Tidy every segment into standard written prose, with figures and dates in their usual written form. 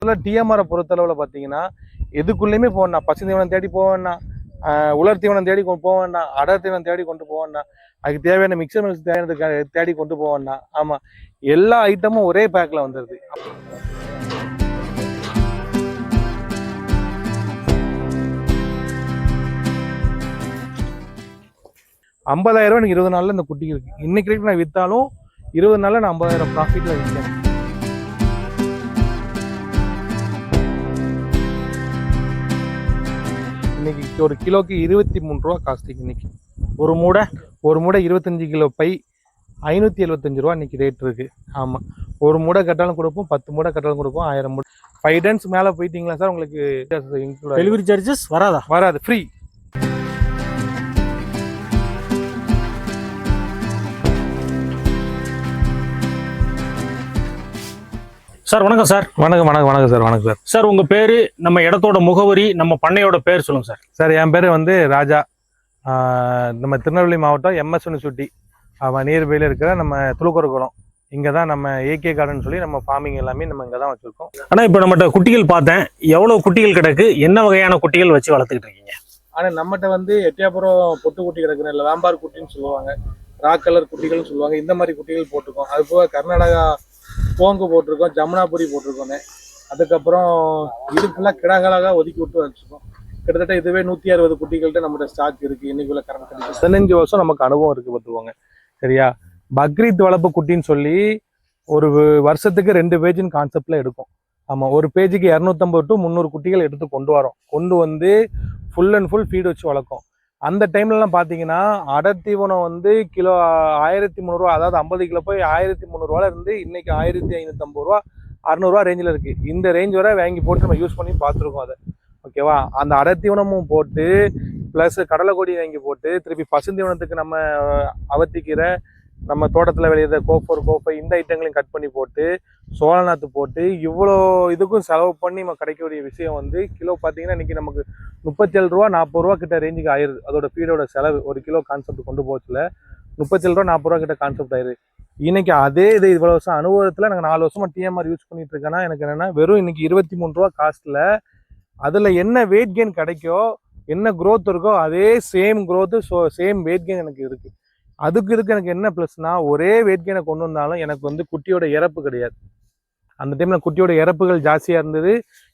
டிஎம்ஆரை பொறுத்தளவில் பார்த்தீங்கன்னா எதுக்குள்ளேயுமே போவேண்ணா. பசு தீவனம் தேடி போவேண்ணா, உலர் தீவனம் தேடி போவேண்ணா, அடர் தீவனம் தேடி கொண்டு போவேண்ணா, அதுக்கு தேவையான மிக்சர் மில்ஸ் தேடி கொண்டு போவேண்ணா. ஆமாம், எல்லா ஐட்டமும் ஒரே பேக்கில் வந்துடுது. 50,000 எனக்கு 20 நாளில் இந்த குட்டி இருக்குது. இன்னைக்கு வரைக்கும் நான் விற்றாலும் 20 நாளில் நான் 50,000 ப்ராஃபிட்டில் விற்கிறேன். இன்னைக்கு ஒரு கிலோக்கு 23 ரூபா காஸ்டிங். இன்னைக்கு ஒரு மூடை 25 கிலோ பை 575 ரூபா இன்னைக்கு ரேட் இருக்கு. ஆமாம், ஒரு மூடை கட்டாலும் கொடுப்போம், 10 மூடை கட்டாலும் கொடுப்போம், 1000 மூடை. 5 டன்ஸ் மேலே போயிட்டீங்களா சார், உங்களுக்கு டெலிவரி சார்ஜஸ் வராது, ஃப்ரீ. சார் வணக்கம் சார். வணக்கம் சார். சார் உங்கள் பேர், நம்ம இடத்தோட முகவரி, நம்ம பண்ணையோட பேர் சொல்லுங்கள் சார். சார் என் பேர் வந்து ராஜா. நம்ம திருநெல்வேலி மாவட்டம் எம்எஸ் யூனிவர்சிட்டி நியர்பையில் இருக்கிற நம்ம துளுக்குறகுளம். இங்கே தான் நம்ம ஏகே கார்டன் சொல்லி நம்ம ஃபார்மிங் எல்லாமே நம்ம இங்கே தான் வச்சுருக்கோம். ஆனால் இப்போ நம்மகிட்ட குட்டிகள் பார்த்தேன், எவ்வளோ குட்டிகள் கிடக்கு, என்ன வகையான குட்டிகள் வச்சு வளர்த்துக்கிட்டு இருக்கீங்க? ஆனால் நம்மகிட்ட வந்து எட்டியாபுரம் பொட்டு குட்டி கிடக்குன்னு இல்லை, வேம்பார் குட்டின்னு சொல்லுவாங்க, ராக் கலர் குட்டிகள்னு சொல்லுவாங்க. இந்த மாதிரி குட்டிகள் போட்டிருக்கோம். அது போக கர்நாடகா போங்கு போட்டிருக்கோம், ஜமுனாபுரி போட்டிருக்கோன்னு. அதுக்கப்புறம் இது ஃபுல்லாக கிடாகளாக ஒதுக்கி விட்டு வச்சுருக்கோம். கிட்டத்தட்ட இதுவே 160 குட்டிகள்கிட்ட நம்மகிட்ட ஸ்டாக் இருக்குது. இன்னைக்குள்ள கரண்ட் 15 வருஷம் நமக்கு அனுபவம் இருக்குது பார்த்துக்கோங்க. சரியா? பக்ரீத் வளர்ப்பு குட்டின்னு சொல்லி ஒரு வருஷத்துக்கு 2 பேஜின்னு கான்செப்டில் எடுக்கும். ஆமாம், ஒரு பேஜுக்கு 250 to 300 குட்டிகள் எடுத்து கொண்டு வந்து ஃபுல் அண்ட் ஃபுல் ஃபீடு வச்சு வளர்க்கும். அந்த டைம்லலாம் பார்த்தீங்கன்னா அடர் தீவனம் வந்து கிலோ 1300 ரூபா, அதாவது 50 கிலோ போய் 1300 ரூபால இருந்து இன்னைக்கு 1550 ரூபா 600 ரூபா ரேஞ்சில் இருக்குது. இந்த ரேஞ்ச் வரை வாங்கி போட்டு நம்ம யூஸ் பண்ணி பார்த்துருக்கோம் அதை. ஓகேவா? அந்த அடர் தீவனமும் போட்டு ப்ளஸ் கடலை கொடி வாங்கி போட்டு திருப்பி பசுந்தீவனத்துக்கு நம்ம அவத்திக்கிற நம்ம தோட்டத்தில் விளையிற கோஃபை இந்த ஐட்டங்களையும் கட் பண்ணி போட்டு சோளநாத்து போட்டு இவ்வளோ இதுக்கும் செலவு பண்ணி நம்ம கிடைக்கக்கூடிய விஷயம் வந்து கிலோ பார்த்தீங்கன்னா இன்றைக்கி நமக்கு 37 ரூபா 40 ரூபா கிட்ட ரேஞ்சுக்கு ஆயிடுது. அதோட ஃபீடோட செலவு ஒரு கிலோ கான்செப்ட் கொண்டு போச்சுல 37 ரூபா 40 ரூபா கிட்ட கான்செப்ட் ஆயிடுது. இன்னைக்கு அதே இது இவ்வளோ வருஷம் அனுபவத்தில் நாங்கள் 4 வருஷமா டிஎம்ஆர் யூஸ் பண்ணிட்டு இருக்கேன்னா எனக்கு என்னென்னா வெறும் இன்னைக்கு 23 ரூபா காஸ்ட்டில் அதில் என்ன வெயிட் கெயின் கிடைக்கோ, என்ன க்ரோத் இருக்கோ அதே same growth same weight gain எனக்கு இருக்குது. அதுக்கு எனக்கு என்ன ப்ளஸ்னா, ஒரே வெயிட் கெயினை கொண்டு வந்தாலும் எனக்கு வந்து குட்டியோட இறப்பு கிடையாது. அந்த டைமில் குட்டியோட இறப்புகள் ஜாஸ்தியாக இருந்தது.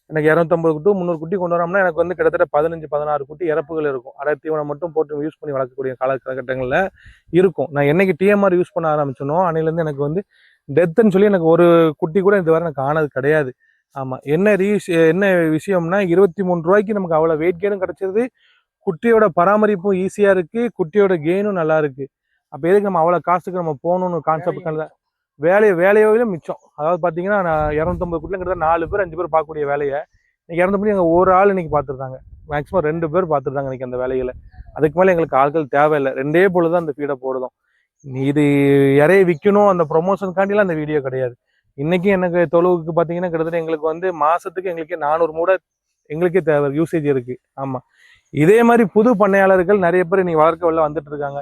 எனக்கு 250 to 300 குட்டி கொண்டு வரோம்னா எனக்கு வந்து கிட்டத்தட்ட 15-16 குட்டி இறப்புகள் இருக்கும். அடர் தீவனம் மட்டும் போட்டு யூஸ் பண்ணி வளர்க்கக்கூடிய காலகட்டங்களில் இருக்கும். நான் என்னைக்கு டிஎம்ஆர் யூஸ் பண்ண ஆரம்பிச்சனோ அன்னையிலேருந்து எனக்கு வந்து டெத்துன்னு சொல்லி எனக்கு ஒரு குட்டி கூட இதுவரை எனக்கு ஆனது கிடையாது. ஆமாம், என்ன விஷயம்னா 23 ரூபாய்க்கு நமக்கு அவ்வளோ வெயிட் கெயினும் கிடச்சிருது, குட்டியோட பராமரிப்பும் ஈஸியாக இருக்குது, குட்டியோட கெயினும் நல்லா இருக்குது. அப்போ எதுக்கு நம்ம அவ்வளோ காசுக்கு நம்ம போகணுன்னு கான்செப்ட் வேலையோட மிச்சம். அதாவது பார்த்தீங்கன்னா நான் 250 குட்டியில் கிட்ட 4 பேர் 5 பேர் பார்க்கக்கூடிய வேலையை இன்னைக்கு 250 எங்கள் ஒரு ஆள் இன்னைக்கு பார்த்துருந்தாங்க, மேக்ஸிமம் 2 பேர் பார்த்துருந்தாங்க இன்னைக்கு அந்த வேலைகளை. அதுக்கு மேலே எங்களுக்கு ஆட்கள் தேவையில்லை, 2 பொழுது தான் அந்த ஃபீடை போடுதோம். இது இறைய விற்கணும் அந்த ப்ரொமோஷனுக்காண்டிலாம் அந்த வீடியோ கிடையாது. இன்னைக்கு எனக்கு தொழுவுக்கு பார்த்தீங்கன்னா கிட்டத்தட்ட எங்களுக்கு வந்து மாதத்துக்கு எங்களுக்கே 400 மூடை எங்களுக்கே தேவை யூசேஜ் இருக்குது. ஆமாம், இதே மாதிரி புது பண்ணையாளர்கள் நிறைய பேர் இன்னைக்கு வளர்க்க வெளில வந்துட்டு இருக்காங்க.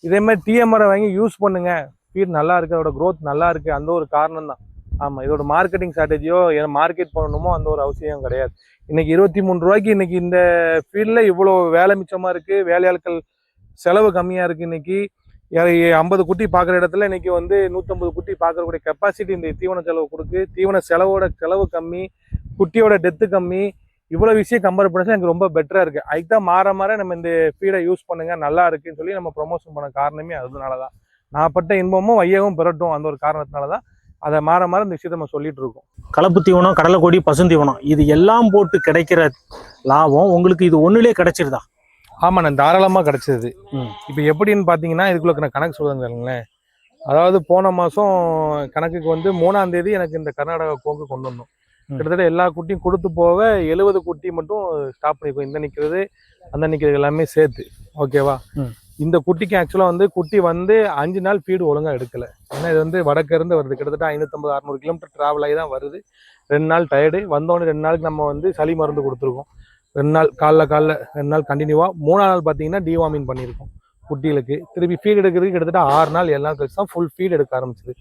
இதே மாதிரி டிஎம்ஆரை வாங்கி யூஸ் பண்ணுங்க, ஃபீட் நல்லா இருக்குது, அதோட க்ரோத் நல்லா இருக்குது. அந்த ஒரு காரணம் தான். ஆமாம், இதோட மார்க்கெட்டிங் ஸ்ட்ராட்டஜியோ மார்க்கெட் பண்ணணுமோ அந்த ஒரு அவசியம் கிடையாது. இன்னைக்கு 23 ரூபாய்க்கு இன்னைக்கு இந்த ஃபீல்டில் இவ்வளோ வேலை மிச்சமாக இருக்குது, வேலையாட்கள் செலவு கம்மியாக இருக்குது. இன்னைக்கு 50 குட்டி பார்க்குற இடத்துல இன்னைக்கு வந்து 150 குட்டி பார்க்கக்கூடிய கெப்பாசிட்டி இந்த தீவன செலவு கொடுக்கு. தீவன செலவு கம்மி, குட்டியோட டெத்து கம்மி. இவ்வளோ விஷயம் கம்பேர் பண்ணி எனக்கு ரொம்ப பெட்டராக இருக்குது. அதுக்கு தான் மாற நம்ம இந்த ஃபீடை யூஸ் பண்ணுங்க நல்லா இருக்குன்னு சொல்லி நம்ம ப்ரொமோஷன் பண்ண காரணமே அதனால தான். நான் பட்ட இன்பமும் வையவும் பெறட்டும் அந்த ஒரு காரணத்தினால தான் அதை மாற இந்த விஷயத்த நம்ம சொல்லிட்டு இருக்கோம். கலப்பு தீவனம், கடலை கொடி, பசுந்தீவனம் இது எல்லாம் போட்டு கிடைக்கிற லாபம் உங்களுக்கு இது ஒன்றுலேயே கிடைச்சிருதா? ஆமாம், நான் தாராளமாக கிடைச்சது. இப்போ எப்படின்னு பார்த்தீங்கன்னா இதுக்குள்ள நான் கணக்கு சொல்லுங்களேன். அதாவது போன மாதம் கணக்குக்கு வந்து 3ஆம் தேதி எனக்கு இந்த கர்நாடகா கோங்கு கொண்டு வந்தோம். கிட்டத்தட்ட எல்லா குட்டியும் கொடுத்து போக 70 குட்டி மட்டும் ஸ்டாப் பண்ணிப்போம். இந்த நிற்கிறது அந்த நிற்கிறது எல்லாமே சேர்த்து. ஓகேவா? இந்த குட்டிக்கு ஆக்சுவலாக வந்து குட்டி வந்து 5 நாள் ஃபீடு ஒழுங்காக எடுக்கலை. ஏன்னா இது வந்து வடக்கிருந்து வருது, கிட்டத்தட்ட 550-600 கிலோமீட்டர் ட்ராவல் ஆகி தான் வருது. 2 நாள் டயர்டு வந்தோடனே 2 நாளுக்கு நம்ம வந்து சளி மருந்து கொடுத்துருக்கோம். 2 நாள் காலைல 2 நாள் கண்டினியூவாக. 3ஆம் நாள் பார்த்தீங்கன்னா டிவார்மிங் பண்ணியிருக்கோம் குட்டிகளுக்கு. திருப்பி ஃபீடு எடுக்கிறதுக்கு கிட்டத்தட்ட 6 நாள் 7 நாள் கழிச்சு தான் ஃபுல் ஃபீடு எடுக்க ஆரம்பிச்சிது.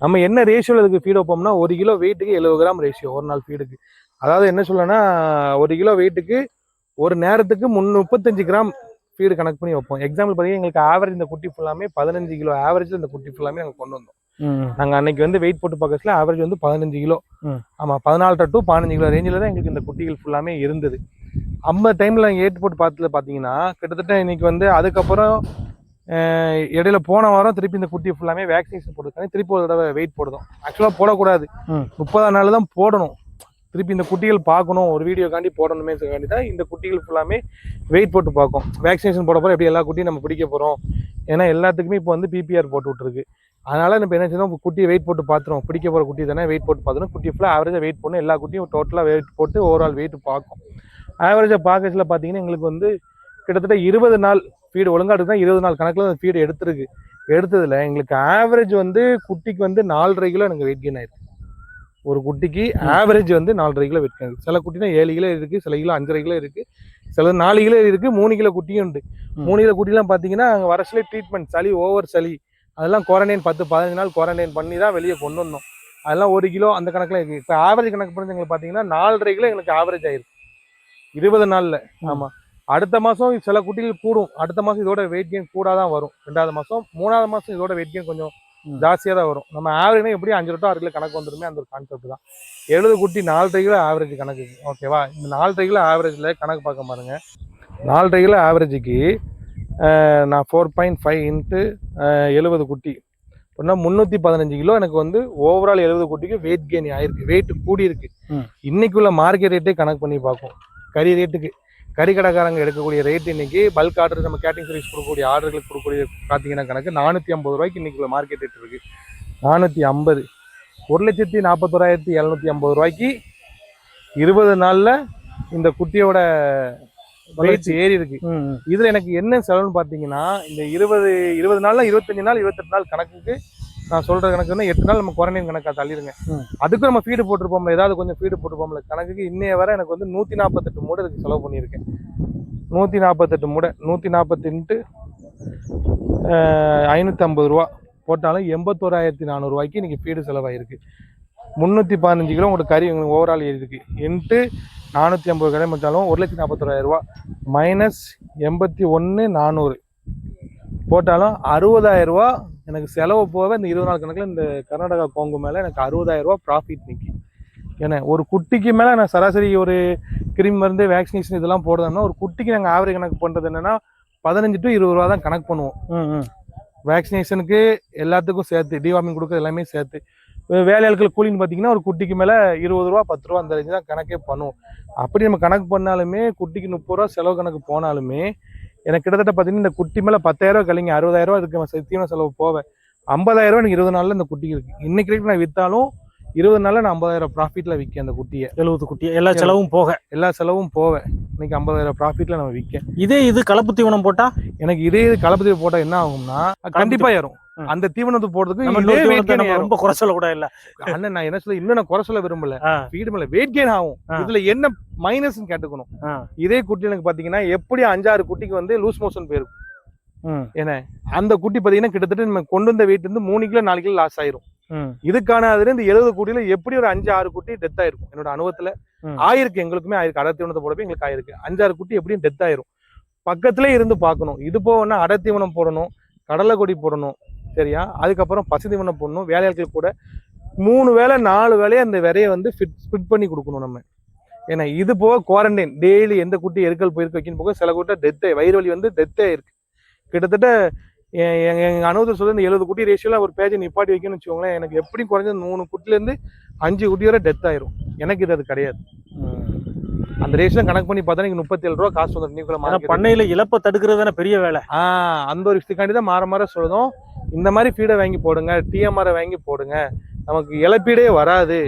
நம்ம என்ன ரேஷியோவில் இதுக்கு ஃபீட் வைப்போம்னா 1 கிலோ வெயிட்டுக்கு 70 கிராம் ரேஷியோ ஒரு நாள் ஃபீடுக்கு. அதாவது என்ன சொல்லனா 1 கிலோ வெயிட்டுக்கு ஒரு நேரத்துக்கு 35 கிராம் ஃபீடு கணக்கு பண்ணி வைப்போம். எக்ஸாம்பிள் பார்த்தீங்கன்னா எங்களுக்கு ஆவரேஜ் இந்த குட்டி ஃபுல்லாமே 15 கிலோ ஆவரேஜ் இந்த குட்டி ஃபுல்லாமே நாங்கள் கொண்டு வந்தோம். நாங்கள் அன்னைக்கு வந்து வெயிட் போட்டு பார்க்கறதுல ஆவரேஜ் வந்து 15 கிலோ. ஆமாம் 14 to 15 கிலோ ரேஞ்சில் தான் எங்களுக்கு இந்த குட்டிகள் ஃபுல்லாமே இருந்தது. அந்த டைமில் நாங்கள் ஏட்டு போட்டு பார்த்ததுல பார்த்தீங்கன்னா கிட்டத்தட்ட இன்னைக்கு வந்து அதுக்கப்புறம் இடையில போன வாரம் திருப்பி இந்த குட்டி ஃபுல்லாமே வேக்சினேஷன் போட்டுருக்காங்க. திருப்பி ஒரு தடவை வெயிட் போடுறோம். ஆக்சுவலாக போடக்கூடாது, 30ஆம் நாள் தான் போடணும். திருப்பி இந்த குட்டிகள் பார்க்கணும், ஒரு வீடியோக்காண்டி போடணுமே காண்டி தான் இந்த குட்டிகள் ஃபுல்லாமே வெயிட் போட்டு பார்க்கும். வேக்சினேஷன் போட போகிற எப்படி எல்லா குட்டியும் நம்ம பிடிக்க போகிறோம், ஏன்னா எல்லாத்துக்குமே இப்போ வந்து பிபிஆர் போட்டு விட்டுருக்கு. அதனால நம்ம என்ன செய்யணும், குட்டியை வெயிட் போட்டு பார்த்துருவோம். பிடிக்க போகிற குட்டி தானே வெயிட் போட்டு பார்த்துரும். குட்டி ஃபுல்லாக ஆவரேஜாக வெயிட் பண்ணணும். எல்லா குட்டியும் டோட்டலாக வெயிட் போட்டு ஓவரால் வெயிட் பார்க்கும். ஆவரேஜாக பார்க்கறதுல பார்த்தீங்கன்னா எங்களுக்கு வந்து கிட்டத்தட்ட 20 நாள் ஃபீடு ஒழுங்காட்டு தான் 20 நாள் கணக்கில் அந்த ஃபீடு எடுத்துருக்கு. எடுத்ததில் எங்களுக்கு ஆவரேஜ் வந்து குட்டிக்கு வந்து 4.5 கிலோ எனக்கு வெயிட் கெயின் ஆயிருக்கு. ஒரு குட்டிக்கு ஆவரேஜ் வந்து 4.5 கிலோ வெயிட் கெயின். சில குட்டினா 7 கிலோ இருக்குது, சில கிலோ 5.5 கிலோ இருக்குது, சில 4 கிலோ இருக்குது, 3 கிலோ குட்டியும் உண்டு. 3 கிலோ குட்டிலாம் பார்த்தீங்கன்னா அங்கே வரச்சுலேயே ட்ரீட்மெண்ட் சளி ஓவர் சளி அதெல்லாம் குவாரண்டைன் 10-15 நாள் குவாரண்டைன் பண்ணி தான் வெளியே கொண்டு வந்தோம். அதெல்லாம் 1 கிலோ அந்த கணக்கில் இருக்குது. இப்போ ஆவரேஜ் கணக்கு பண்ணி எங்களுக்கு பார்த்தீங்கன்னா 4.5 கிலோ எங்களுக்கு ஆவரேஜ் ஆயிருக்கு 20 நாளில். ஆமாம், அடுத்த மாதம் சில குட்டிகள் கூடும். அடுத்த மாதம் இதோட வெயிட் கெயின் கூட தான் வரும். 2வது மாதம் 3வது மாதம் இதோட வெயிட் கெயின் கொஞ்சம் ஜாஸ்தியாக தான் வரும். நம்ம ஆவரேஜ் எப்படியும் 5 to 6 கிலோ கணக்கு வந்துருமே, அந்த ஒரு கான்செப்ட் தான். 70 குட்டி 4.5 கிலோ ஆவரேஜ் கணக்கு. ஓகேவா, இந்த 4.5 கிலோ ஆவரேஜில் கணக்கு பார்க்க பாருங்க. 4.5 கிலோ ஆவரேஜுக்கு நான் 4.5 இன்ட்டு 70 குட்டி அப்படின்னா 315 கிலோ எனக்கு வந்து ஓவரால் 70 குட்டிக்கு வெயிட் கெயின் ஆயிருக்கு, வெயிட் கூடி இருக்கு. இன்னைக்குள்ள மார்க்கெட் ரேட்டே கணக்கு பண்ணி பார்க்கும். கறி ரேட்டுக்கு கறி கடைக்காரங்க எடுக்கக்கூடிய ரேட் இன்னைக்கு பல்க் ஆர்டர் நம்ம கேட்டிங் சர்வீஸ் கொடுக்கக்கூடிய ஆர்டர்களுக்கு கொடுக்கக்கூடிய பார்த்தீங்கன்னா கணக்கு 450 ரூபாய்க்கு இன்னைக்குள்ள மார்க்கெட் ரேட் இருக்கு. 450, 1,41,750 ரூபாய்க்கு 20 நாள்ல இந்த குட்டியோட வெயிட் ஏறி இருக்கு. இதுல எனக்கு என்ன செலவுன்னு பாத்தீங்கன்னா இந்த 20 நாள்ல 25 நாள் 28 நாள் கணக்குக்கு நான் சொல்ற கணக்குன்னா 8 நாள் நம்ம குவாரண்டைன் கணக்கா தள்ளிடுங்க. அதுக்கும் நம்ம ஃபீடு போட்டிருப்போம்ல, ஏதாவது கொஞ்சம் ஃபீடு போட்டிருப்போம்ல கணக்குக்கு இன்னைய வரை எனக்கு வந்து 148 மூடை இதுக்கு செலவு பண்ணியிருக்கேன். 148 மூடை 148 550 ரூபா போட்டாலும் 81,400 ரூபாய்க்கு இன்னைக்கு ஃபீடு செலவாயிருக்கு. 315 கிலோ உங்களுக்கு கறி உங்களுக்கு ஓவரால் ஏறி இருக்கு. இன்ட்டு 450 கடை வச்சாலும் 1,41,000 ரூபா மைனஸ் 81,400 போட்டாலும் 60,000 ரூபா எனக்கு செலவு போக இந்த 20 நாள் கணக்கில் இந்த கர்நாடகா கோங்கு மேலே எனக்கு 60,000 ரூபா ப்ராஃபிட் நிற்கி. ஏன்னா ஒரு குட்டிக்கு மேலே நான் சராசரி ஒரு கிரீம் மருந்து வேக்சினேஷன் இதெல்லாம் போடுறோம்னா ஒரு குட்டிக்கு நாங்கள் ஆவரேஜ் கணக்கு பண்ணுறது என்னன்னா 15 to 20 ரூபா தான் கணக்கு பண்ணுவோம். வேக்சினேஷனுக்கு எல்லாத்துக்கும் சேர்த்து டிவார்மிங் கொடுக்குறது எல்லாமே சேர்த்து. வேலையாட்கள் கூலின்னு பார்த்தீங்கன்னா ஒரு குட்டிக்கு மேலே 20 ரூபா 10 ரூபா அந்த ரேஞ்சு தான் கணக்கே பண்ணுவோம். அப்படி நம்ம கணக்கு பண்ணாலுமே குட்டிக்கு 30 ரூபா செலவு கணக்கு போனாலுமே எனக்கு கிட்டத்தட்ட பார்த்தீங்கன்னா இந்த குட்டி மேலே 10,000 ரூபா கழிங்க 60,000 ரூபா இதுக்கு தீவன செலவு போவேன். 50,000 ரூபா எனக்கு 20 நாளில் இந்த குட்டிக்கு இருக்கு. இன்னைக்கு வரைக்கும் நான் விற்றாலும் 20 நாளில் நான் 50,000 ப்ராஃபிட்டில் விற்க அந்த குட்டியை. 70 குட்டியை எல்லா செலவும் போவேன் இன்னைக்கு 50,000 ப்ராஃபிட்டில் நம்ம விற்க. இது கலப்பு தீவனம் போட்டால் எனக்கு கலப்பு தீவனம் போட்டால் என்ன ஆகும்னா கண்டிப்பாக ஏறும். அந்த தீவனத்தை போடுறதுக்கு ரொம்ப குறை சொல்ல கூட இல்ல அண்ணன். நான் என்ன சொல்ல இன்னும் நான் குறை சொல்ல விரும்பல. ஃபீடு மேல வெயிட் கெயின் ஆகும். இதுல என்ன மைனஸ் கேட்டுக்கணும். இதே குட்டி எனக்கு பாத்தீங்கன்னா எப்படி 5-6 குட்டிக்கு வந்து லூஸ் மோஷன் போயிருக்கும். ஏன்னா அந்த குட்டி பாத்தீங்கன்னா கிட்டத்தட்ட நம்ம கொண்டு வந்த வெயிட் வந்து 3 கிலோ 4 கிலோ லாஸ் ஆயிரும். இதுக்கான அதுல இந்த 70 குட்டியில எப்படி ஒரு 5-6 குட்டி டெத் ஆயிருக்கும். என்னோட அனுபவத்துல ஆயிருக்கு, எங்களுக்குமே ஆயிருக்கு. அடத்தீவனத்தை போடவே எங்களுக்கு ஆயிருக்கு. 5-6 குட்டி எப்படியும் டெத் ஆயிரும். பக்கத்துல இருந்து பாக்கணும். இது போனா அடத்தீவனம் போடணும், கடலை கொடி போடணும், சரியா? அதுக்கப்புறம் பசுதீவனம் போடணும். வேலையாட்கள் கூட 3 வேளை 4 வேலையை அந்த விரையை வந்து ஸ்பிட் பண்ணி கொடுக்கணும் நம்ம. ஏன்னா இது போக குவாரண்டைன் டெய்லி எந்த குட்டி எருக்கல் போயிருக்கு வைக்கணும் போக சில குட்டி டெத்தே வயிறு வலி வந்து டெத்தே இருக்கு. கிட்டத்தட்ட எங்க அனுபவத்தில் சொல்ல இந்த 70 குட்டி ரேஷியோல ஒரு பேஜை நிப்பாட்டி வைக்கணும்னு வச்சுக்கோங்களேன். எனக்கு எப்படி குறைஞ்சது 3 குட்டிலேருந்து 5 குட்டி வரை டெத் ஆயிரும். எனக்கு இது அது கிடையாது. அந்த ரேஷன் கணக்கு பண்ணி பார்த்தா நீங்க 37 ரூபா காசு வந்துடும். பண்ணையில இழப்பை தடுக்கிறது பெரிய வேலை. அந்த ஒரு விஷயத்துக்காண்டி தான் மாற சொல்லுதோம். இந்த மாதிரி ஃபீடை வாங்கி போடுங்க, டிஎம்ஆரை வாங்கி போடுங்க, நமக்கு இழப்பீடே வராது.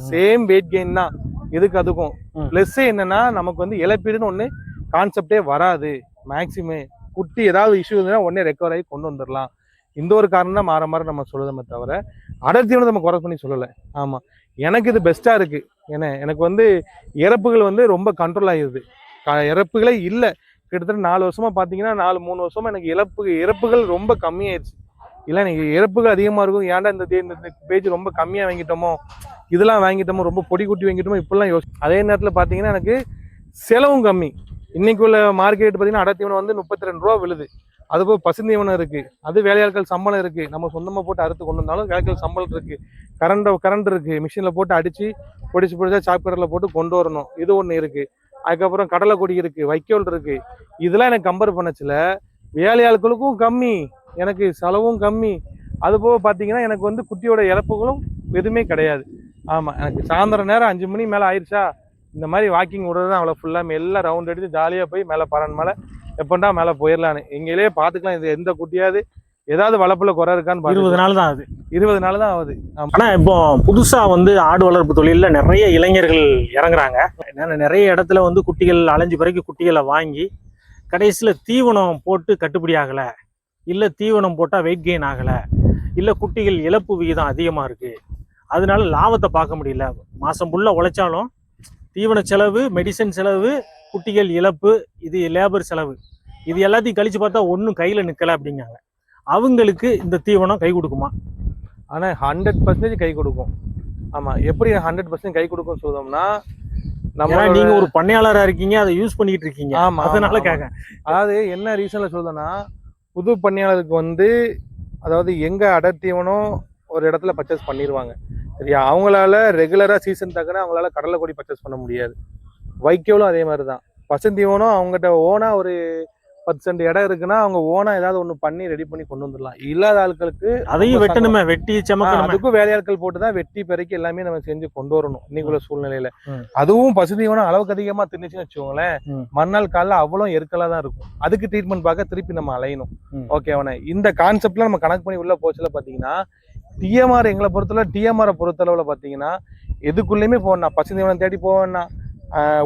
சேம் வெயிட் கெயின் தான் இதுக்கு அதுக்கும். பிளஸ் என்னன்னா நமக்கு வந்து இழப்பீடுன்னு ஒண்ணு கான்செப்டே வராது. மேக்சிமம் குட்டி ஏதாவது இஷ்யூ இருந்ததுன்னா உடனே ரெக்கவர் ஆகி கொண்டு வந்துடலாம். இந்த ஒரு காரணம் தான் மாற நம்ம சொல்லுதமே தவிர அடர்த்தியோட நம்ம குறை பண்ணி சொல்லலை. ஆமா, எனக்கு இது பெஸ்டா இருக்கு. ஏன்னா எனக்கு வந்து இறப்புகள் வந்து ரொம்ப கண்ட்ரோல் ஆகிடுது. இறப்புகளே இல்லை. கிட்டத்தட்ட 4 வருஷமா பார்த்தீங்கன்னா 3 வருஷமா எனக்கு இறப்புகள் ரொம்ப கம்மியாயிடுச்சு. இல்லை எனக்கு இறப்புகள் அதிகமாக இருக்கும். ஏன்டா இந்த பேஜ் ரொம்ப கம்மியாக வாங்கிட்டோமோ இதெல்லாம் வாங்கிட்டோமோ, ரொம்ப பொடி குட்டி வாங்கிட்டோமோ இப்படிலாம் அதே நேரத்தில் பார்த்தீங்கன்னா எனக்கு செலவும் கம்மி. இன்னைக்குள்ள மார்க்கெட் பார்த்தீங்கன்னா அடத்தீவனம் வந்து 32 ரூபா விழுது. அதுபோல் பசுந்தீவனம் இருக்கு, அது வேலையாட்கள் சம்பளம் இருக்கு, நம்ம சொந்தமாக போட்டு அறுத்து கொண்டு வந்தாலும் வேலையாட்கள் சம்பளம் இருக்கு, கரண்ட் இருக்கு, மிஷினில் போட்டு அடிச்சு பொடிச்சா சாப்கரில் போட்டு கொண்டு வரணும், இது ஒன்று இருக்கு. அதுக்கப்புறம் கடலை கொடி இருக்கு, வைக்கோல் இருக்கு. இதெல்லாம் எனக்கு கம்பேர் பண்ணச்சுல வேலையாட்களுக்கும் கம்மி, எனக்கு செலவும் கம்மி. அதுபோக பார்த்தீங்கன்னா எனக்கு வந்து குட்டியோட இழப்புகளும் எதுவுமே கிடையாது. ஆமாம், எனக்கு சாயந்தரம் நேரம் 5 மணி மேலே ஆயிடுச்சா இந்த மாதிரி வாக்கிங் விடுறது தான் அவ்வளோ ஃபுல்லாக எல்லாம் ரவுண்ட் அடித்து ஜாலியாக போய் மேலே பறன் மேலே எப்பண்டா மேலே போயிடலான்னு எங்களே பார்த்துக்கலாம். இது எந்த குட்டியாவது ஏதாவது வளர்ப்புல குறை இருக்கான்னு 20 நாள் தான் ஆகுது. 20 நாள் தான் ஆகுது. ஆனால் இப்போ புதுசாக வந்து ஆடு வளர்ப்பு தொழிலில் நிறைய இளைஞர்கள் இறங்குறாங்க. நிறைய இடத்துல வந்து குட்டிகள் அலைஞ்சு பிறகு குட்டிகளை வாங்கி கடைசியில் தீவனம் போட்டு கட்டுப்படி ஆகலை, இல்லை தீவனம் போட்டால் வெயிட் கெயின் ஆகலை, இல்லை குட்டிகள் இழப்பு விகிதம் அதிகமாக இருக்குது, அதனால லாபத்தை பார்க்க முடியல. மாதம் ஃபுல்லாக உழைச்சாலும் தீவன செலவு, மெடிசன் செலவு, குட்டிகள் இழப்பு, இது லேபர் செலவு, இது எல்லாத்தையும் கழிச்சு பார்த்தா ஒன்றும் கையில் நிற்கலை அப்படிங்காங்க. அவங்களுக்கு இந்த தீவனம் கை கொடுக்குமா? ஆனால் 100% கை கொடுக்கும். ஆமாம், எப்படி 100% கை கொடுக்கும் சொல்லுவோம்னா, நம்ம நீங்க ஒரு பண்ணையாளராக இருக்கீங்க, அதை யூஸ் பண்ணிட்டு இருக்கீங்க. ஆமாம், அதனால கேட்க. அதாவது என்ன ரீசனில் சொல்லுதுன்னா, புது பண்ணையாளருக்கு வந்து அதாவது எங்க அடர்த்தீவனம் ஒரு இடத்துல பர்ச்சேஸ் பண்ணிடுவாங்க சரியா. அவங்களால ரெகுலராக சீசன் தக்கன அவங்களால கடலை கொடி பர்ச்சேஸ் பண்ண முடியாது. வைக்கோலும் அதே மாதிரி தான். பசுந்தீவனம் அவங்ககிட்ட ஓனா ஒரு 10 சென்ட் இடம் இருக்குன்னா அவங்க ஓனா ஏதாவது ஒன்று பண்ணி ரெடி பண்ணி கொண்டு வந்துடலாம். இல்லாத ஆட்களுக்கு அதையும் வெட்டணுமே, வெட்டி சமக்கணும். அதுக்கும் வேலையாட்கள் போட்டு தான் வெட்டி பெருக்கி எல்லாமே நம்ம செஞ்சு கொண்டு வரணும் இன்னைக்குள்ள சூழ்நிலையில. அதுவும் பசுந்தீவனம் அளவுக்கு அதிகமா தின்னுச்சுன்னு வச்சுக்கோங்களேன், மறுநாள் காலைல அவ்வளோ எருக்கலா தான் இருக்கும். அதுக்கு ட்ரீட்மெண்ட் பார்க்க திருப்பி நம்ம அலையணும். ஓகேவானே, இந்த கான்செப்ட்ல நம்ம கணக்கு பண்ணி உள்ள போச்சுல பாத்தீங்கன்னா, டிஎம்ஆர் எங்களை பொறுத்தளவு டிஎம்ஆரை பொறுத்தளவுல பாத்தீங்கன்னா எதுக்குள்ளயுமே போவேன்னா, பசுந்தீவனம் தேடி போவேன்னா,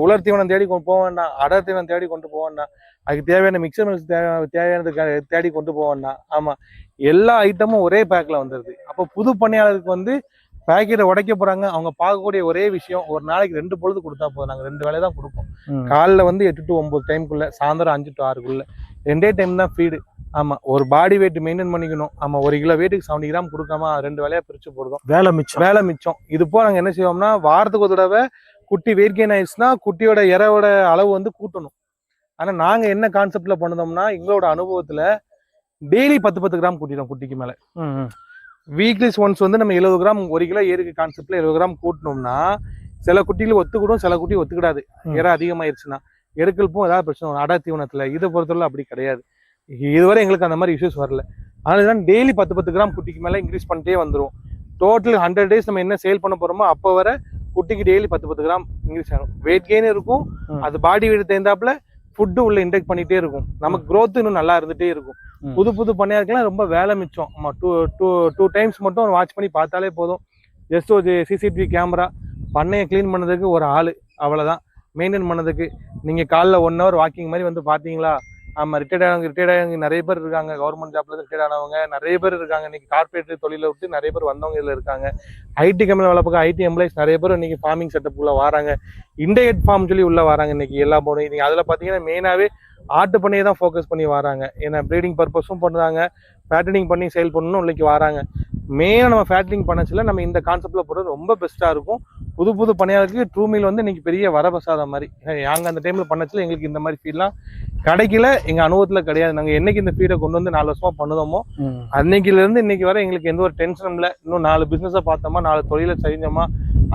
உலர் தீவனம் தேடி போக வேண்டாம், அடர் தீவனம் தேடி கொண்டு போக வேண்டாம், அதுக்கு தேவையான மிக்சர் தேவையானது தேடி கொண்டு போக வேண்டாம். ஆமா, எல்லா ஐட்டமும் ஒரே பேக்ல வந்துருது. அப்போ புது பணியாளருக்கு வந்து பேக்கெட்டை உடைக்க போறாங்க. அவங்க பார்க்கக்கூடிய ஒரே விஷயம், ஒரு நாளைக்கு 2 பொழுது கொடுத்தா போதும். நாங்கள் 2 வேலை தான் கொடுப்போம். காலைல வந்து 8 to 9 டைம்குள்ள, சாயந்தரம் 5 to 6க்குள்ள 2 டைம் தான் ஃபீடு. ஆமா, ஒரு பாடி வெயிட் மெயின்டைன் பண்ணிக்கணும். ஆமா, 1 கிலோ வெயிட்டுக்கு 70 கிராம் கொடுக்காம 2 வேலையா பிரிச்சு போடுறோம். வேலை மிச்சம். இது போல நாங்க என்ன செய்வோம்னா, வாரத்துக்கு ஒரு தடவை குட்டி வெயிட் கெயின் ஆயிடுச்சுன்னா குட்டியோட இறவோட அளவு வந்து கூட்டணும். ஆனா நாங்க என்ன கான்செப்ட்ல பண்ணதோம்னா, எங்களோட அனுபவத்துல டெய்லி 10 கிராம் கூட்டிடும் குட்டிக்கு மேல. வீக்லிஸ் ஒன்ஸ் வந்து நம்ம 70 கிராம் 1 கிலோ ஏருக்கு கான்செப்ட்ல 70 கிராம் கூட்டணும்னா சில குட்டிகள் ஒத்துக்கிடும், சில குட்டி ஒத்துக்கிடாது. இற அதிகமாயிருச்சுன்னா எருக்கல்ப்பும் ஏதாவது பிரச்சனை வரும் அடர் தீவனத்துல. இதை பொறுத்தவரை அப்படி கிடையாது. இதுவரை எங்களுக்கு அந்த மாதிரி இஷ்யூஸ் வரல. அதனாலதான் டெய்லி 10 கிராம் குட்டிக்கு மேல இன்க்ரீஸ் பண்ணிட்டே வந்துடும். டோட்டல் 100 days நம்ம என்ன சேல் பண்ண போறோமோ அப்போ வர குட்டிக்கு டெய்லி 10 கிராம் இன்க்ரீஸ் ஆகும். வெயிட் கெயின் இருக்கும், அது பாடி வெயிட் தேர்ந்தாப்புல ஃபுட்டு உள்ள இன்டெக்ட் பண்ணிட்டே இருக்கும். நமக்கு க்ரோத் இன்னும் நல்லா இருந்துட்டே இருக்கும். புது பண்ணையாருக்குலாம் ரொம்ப வேலை மிச்சம். ஆமா, டூ டைம்ஸ் மட்டும் வாட்ச் பண்ணி பார்த்தாலே போதும். ஜஸ்ட் ஒரு சிசிடிவி கேமரா, பண்ணையை கிளீன் பண்ணதுக்கு ஒரு ஆள், அவ்வளோதான். மெயின்டைன் பண்ணதுக்கு நீங்கள் காலைல 1 hour வாக்கிங் மாதிரி வந்து பார்த்தீங்களா. ஆமாம், ரிட்டையர்ட் ஆனவங்க நிறைய பேர் இருக்காங்க. கவர்மெண்ட் ஜாப்ல இருந்து ரிட்டையர்ட் ஆனவங்க நிறைய பேர் இருக்காங்க. இன்னைக்கு கார்பரேட் தொழிலை விட்டு நிறைய பேர் வந்தவங்க இதில் இருக்காங்க. ஐடி கம்பெனி வளர்ப்புக்கு ஐடி எம்ப்ளாயிஸ் நிறைய பேர் இன்னைக்கு ஃபார்மிங் செட்டப் உள்ள வராங்க. இண்டேட் ஃபார்ம் சொல்லி உள்ள வராங்க இன்னைக்கு எல்லா போனும். இன்னைக்கு அதில் பார்த்தீங்கன்னா மெயினாகவே ஆட்டு பண்ணையை தான் ஃபோக்கஸ் பண்ணி வராங்க. ஏன்னா ப்ரீடிங் பர்பஸும் பண்ணுறாங்க, ஃபேட்டனிங் பண்ணி சேல் பண்ணணும் இன்னைக்கு வராங்க. மெயினாக நம்ம ஃபேட்டனிங் பண்ணச்சில நம்ம இந்த கான்செப்ட்ல போடுறது ரொம்ப பெஸ்ட்டாக இருக்கும். புது பண்ணையாருக்கு ட்ரூ மீல் வந்து இன்னைக்கு பெரிய வரப்பிரசாத மாதிரி. நாங்கள் அந்த டைமில் பண்ணச்சில எங்களுக்கு இந்த மாதிரி ஃபீல்லாம் கிடைக்கல, எங்கள் அனுபவத்தில் கிடையாது. நாங்கள் என்னைக்கு இந்த ஃபீடை கொண்டு வந்து 4 வருஷமா பண்ணுதோமோ அன்னைக்கிலேருந்து இன்னைக்கு வரை எங்களுக்கு எந்த ஒரு டென்ஷனும் இல்லை. இன்னும் 4 பிஸ்னஸை பார்த்தோமா, 4 தொழிலை செஞ்சோமா,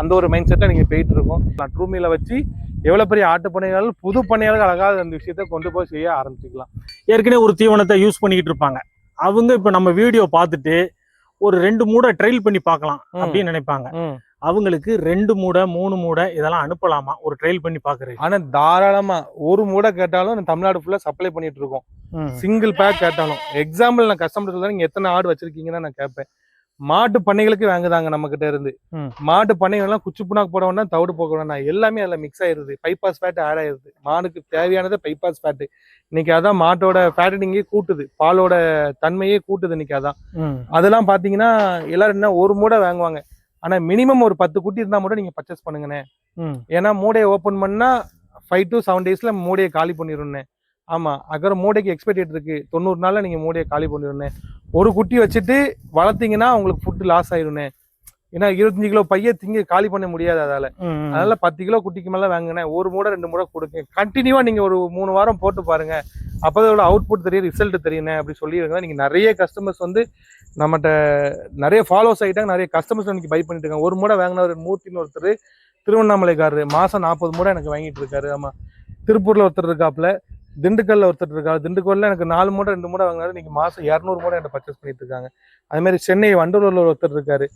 அந்த ஒரு மைண்ட் செட்டை நீங்கள் போயிட்டு இருக்கோம். நான் ட்ரூ மீலை வச்சு எவ்வளோ பெரிய ஆட்டு பண்ணையாளர் புது பண்ணையாளர்கள் அழகாக அந்த விஷயத்த கொண்டு போய் செய்ய ஆரம்பிச்சுக்கலாம். ஏற்கனவே ஒரு தீவனத்தை யூஸ் பண்ணிக்கிட்டு இருப்பாங்க. அவங்க இப்போ நம்ம வீடியோ பார்த்துட்டு ஒரு 2 மூடை ட்ரைல் பண்ணி பார்க்கலாம் அப்படின்னு நினைப்பாங்க. அவங்களுக்கு 2 மூடை 3 மூடை இதெல்லாம் அனுப்பலாமா ஒரு ட்ரையல் பண்ணி பாக்குறேன்? ஆனா தாராளமா 1 மூடை கேட்டாலும் தமிழ்நாடு ஃபுல்லா சப்ளை பண்ணிட்டு இருக்கோம். சிங்கிள் பேக் கேட்டாலும். எக்ஸாம்பிள் நான் கஸ்டமர் சொல்றேன், நீங்க எத்தனை ஆடு வச்சிருக்கீங்கன்னா நான் கேட்பேன். மாட்டு பண்ணைகளுக்கு வாங்குதாங்க நம்ம கிட்ட இருந்து. மாட்டு பண்ணைகள் எல்லாம் குச்சி புண்ணாக்கு போட வேண்டாம், தவிடு போக வேண்டாம், எல்லாமே அதுல மிக்ஸ் ஆயிருது. பைபாஸ் ஃபேட் ஆட் ஆயிருது. மாடுக்கு தேவையானது பைபாஸ் ஃபேட். இன்னைக்கு அதான் மாட்டோட ஃபேட்டனிங்கே கூட்டுது, பாலோட தன்மையே கூட்டுது இன்னைக்கு. அதான் அதெல்லாம் பாத்தீங்கன்னா எல்லாரும் என்ன 1 மூடை வாங்குவாங்க. ஆனா மினிமம் ஒரு 10 குட்டி இருந்தா மட்டும் நீங்க பர்ச்சேஸ் பண்ணுங்கண்ணே. ஏன்னா மூடையை ஓப்பன் பண்ணா 5 to 7 daysல மூடையை காலி பண்ணிடும்ண்ணே. ஆமா, அப்புறம் மூடைக்கு எக்ஸ்பைரி டேட் இருக்கு, 90 நாள்ல நீங்க மூடையை காலி பண்ணிடும்ண்ணே. ஒரு குட்டி வச்சுட்டு வளர்த்தீங்கன்னா உங்களுக்கு ஃபுட் லாஸ் ஆயிரும்ண்ணே. ஏன்னா 25 கிலோ பைய காலி பண்ண முடியாது அதனால 10 கிலோ குட்டிக்கு மேல வாங்கினேன். 1 மூடை 2 மூடை கொடுங்க. கண்டினியூவா நீங்க ஒரு 3 வாரம் போட்டு பாருங்க. அப்போதோட அவுட்புட் தெரியும், ரிசல்ட் தெரியும் அப்படி சொல்லியிருக்காங்க. நீங்க நிறைய கஸ்டமர்ஸ் வந்து நம்மகிட்ட நிறைய ஃபாலோஸ் ஆகிட்டாங்க, நிறைய கஸ்டமர்ஸ் இன்னைக்கு பை பண்ணிட்டு இருக்காங்க. 1 மூடை வாங்கின ஒரு மூர்த்தின்னு ஒருத்தர் திருவண்ணாமலைக்காரரு மாசம் 40 மூடை எனக்கு வாங்கிட்டு இருக்காரு. ஆமா, திருப்பூர்ல ஒருத்தர் இருக்காப்புல, திண்டுக்கல்ல ஒருத்தர் இருக்காரு. திண்டுக்கல்ல எனக்கு 4 மூடை 2 மூடை வாங்கினாரு. இன்னைக்கு மாசம் 200 மூடை என்ன பர்ச்சேஸ் பண்ணிட்டு இருக்காங்க. அதே மாதிரி சென்னை வண்டலூர்ல ஒருத்தர் இருக்காரு,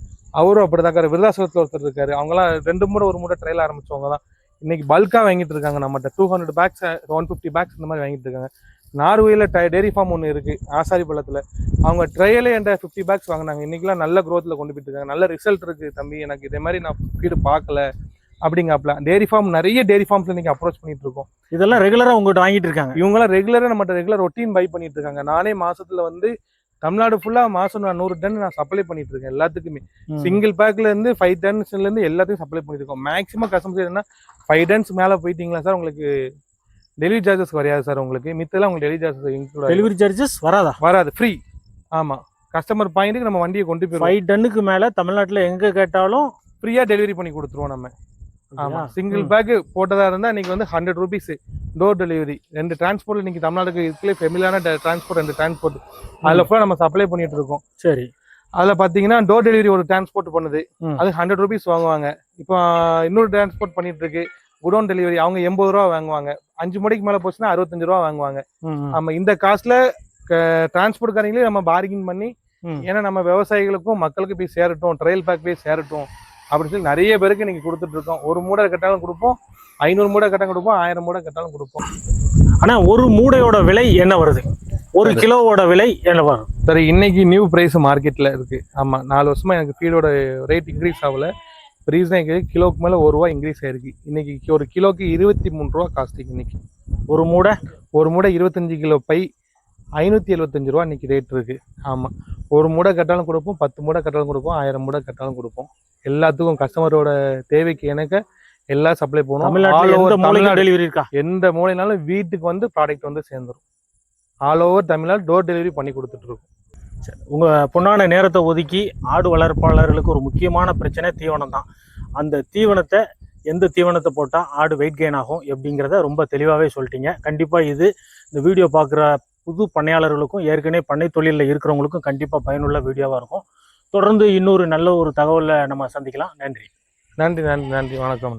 அவரும் அப்படிதான். விருதாசலத்துல ஒருத்தர் இருக்காரு, அவங்கலாம் 2 மூடை 1 மூடை ட்ரையல் ஆரம்பிச்சவங்க தான். இன்னைக்கு பல்கா வாங்கிட்டு இருக்காங்க நம்மகிட்ட. 200 பேக்ஸ் 150 பேக்ஸ் இந்த மாதிரி வாங்கிட்டு இருக்காங்க. நார்வேல டெய்ரி ஃபார்ம் ஒன்று இருக்கு ஆசாரி பள்ளத்துல, அவங்க ட்ரையலே என்கிட்ட 50 பேக்ஸ் வாங்கினாங்க. இன்னைக்கெல்லாம் நல்ல க்ரோத்ல கொண்டு போயிட்டு இருக்காங்க. நல்ல ரிசல்ட் இருக்கு தம்பி, எனக்கு இதே மாதிரி நான் ஃபீடு பார்க்கல அப்படிங்காப்ல. டெய்ரி ஃபார்ம் நிறைய டெய்ரி ஃபார்ம்ஸ் இன்னைக்கு அப்ரோச் பண்ணிட்டு இருக்கோம். இதெல்லாம் ரெகுலரா உங்ககிட்ட வாங்கிட்டு இருக்காங்க. இவங்கெல்லாம் ரெகுலரா நம்மகிட்ட ரெகுலர் ரொட்டீன் பை பண்ணிட்டு இருக்காங்க. நானே மாசத்துல வந்து தமிழ்நாடு ஃபுல்லா மாசம் நான் 100 டன் நான் சப்ளை பண்ணிட்டு இருக்கேன் எல்லாத்துக்குமே. சிங்கிள் பேக்ல இருந்து 5 டன்ஸ்ல இருந்து எல்லாத்தையும் சப்ளை பண்ணிட்டு இருக்கோம். மேக்ஸிமம் கஸ்டமர்ஸ் என்ன 5 டன்ஸ் மேல போயிட்டீங்களா சார் உங்களுக்கு டெலிவரி சார்ஜஸ் வராது சார். உங்களுக்கு மித்தெல்லாம் உங்களுக்கு delivery charges include. Delivery charges வராது, ஃப்ரீ. ஆமா, கஸ்டமர் பாயிண்ட்டுக்கு நம்ம வண்டியை கொண்டு போய் 5 டன்னுக்கு மேல தமிழ்நாட்டுல எங்க கேட்டாலும் ஃப்ரீயா டெலிவரி பண்ணி கொடுத்துருவோம் நம்ம. ஆமா, சிங்கிள் பேக் போட்டதா இருந்தா இன்னைக்கு வந்து 100 rupees டோர் டெலிவரி. 2 டிரான்ஸ்போர்ட்ல இன்னைக்கு தமிழ்நாடுக்கு இதுக்குள்ளே ஃபெமிலியான டிரான்ஸ்போர்ட் 2 டிரான்ஸ்போர்ட் அதுல ஃபுல்லா நம்ம சப்ளை பண்ணிட்டு இருக்கோம். சரி, அதுல பாத்தீங்கன்னா டோர் டெலிவரி ஒரு டிரான்ஸ்போர்ட் பண்ணுது, அது 100 rupees வாங்குவாங்க. இப்போ இன்னொரு டிரான்ஸ்போர்ட் பண்ணிட்டு இருக்கு குடோன் டெலிவரி, அவங்க 80 ரூபா வாங்குவாங்க. 5 மணிக்கு மேல போச்சுன்னா 65 ரூபா வாங்குவாங்க. நம்ம இந்த காஸ்ட்ல டிரான்ஸ்போர்ட் காரங்களே நம்ம பார்கின் பண்ணி, ஏன்னா நம்ம விவசாயிகளுக்கும் மக்களுக்கும் போய் சேரட்டும், ட்ரையல் பேக் போய் சேரட்டும் அப்படின்னு சொல்லி நிறைய பேருக்கு நீங்க கொடுத்துட்டு இருக்கோம். 1 மூடை கட்டாலும் கொடுப்போம், 500 மூடை கட்டாலும் கொடுப்போம், 1000 மூடை கட்டாலும் கொடுப்போம். ஆனா ஒரு மூடையோட விலை என்ன வருது, 1 கிலோவோட விலை என்ன வரும்? சரி, இன்னைக்கு நியூ பிரைஸ் மார்க்கெட்ல இருக்கு. ஆமா, 4 வருஷமா எனக்கு ஃபீடோட ரேட் இன்க்ரீஸ் ஆகல. ரீசன் கிலோக்கு மேல 1 ரூபா இன்க்ரீஸ் ஆயிருக்கு. இன்னைக்கு ஒரு கிலோக்கு 23 ரூபா காஸ்டிங். இன்னைக்கு ஒரு மூடை 25 கிலோ பை 575 ரூபா இன்னைக்கு ரேட் இருக்கு. ஆமா, 1 மூடை கட்டாலும் கொடுப்போம், 10 மூடை கட்டாலும் கொடுப்போம், 1000 மூடை கட்டாலும் கொடுப்போம். எல்லாத்துக்கும் கஸ்டமரோட தேவைக்கு எனக்கு எல்லாம் சப்ளை பண்ணுவோம். தமிழ்நாடு டெலிவரி இருக்கா? எந்த மூலைனாலும் வீட்டுக்கு வந்து ப்ராடக்ட் வந்து சேர்ந்துரும். All over Tamil Nadu door delivery பண்ணி கொடுத்துட்டு இருக்கோம். உங்க பொன்னான நேரத்தை ஒதுக்கி ஆடு வளர்ப்பாளர்களுக்கு ஒரு முக்கியமான பிரச்சனை தீவனம் தான். அந்த தீவனத்தை எந்த தீவனத்தை போட்டால் ஆடு வெயிட் கெயின் ஆகும் எப்படிங்கிறத ரொம்ப தெளிவாகவே சொல்லிட்டீங்க. கண்டிப்பாக இது இந்த வீடியோ பார்க்குற புது பண்ணையாளர்களுக்கும் ஏற்கனவே பண்ணை தொழிலில் இருக்கிறவங்களுக்கும் கண்டிப்பாக பயனுள்ள வீடியோவாக இருக்கும். தொடர்ந்து இன்னொரு நல்ல ஒரு தகவலை நம்ம சந்திக்கலாம். நன்றி. நன்றி, வணக்கம்.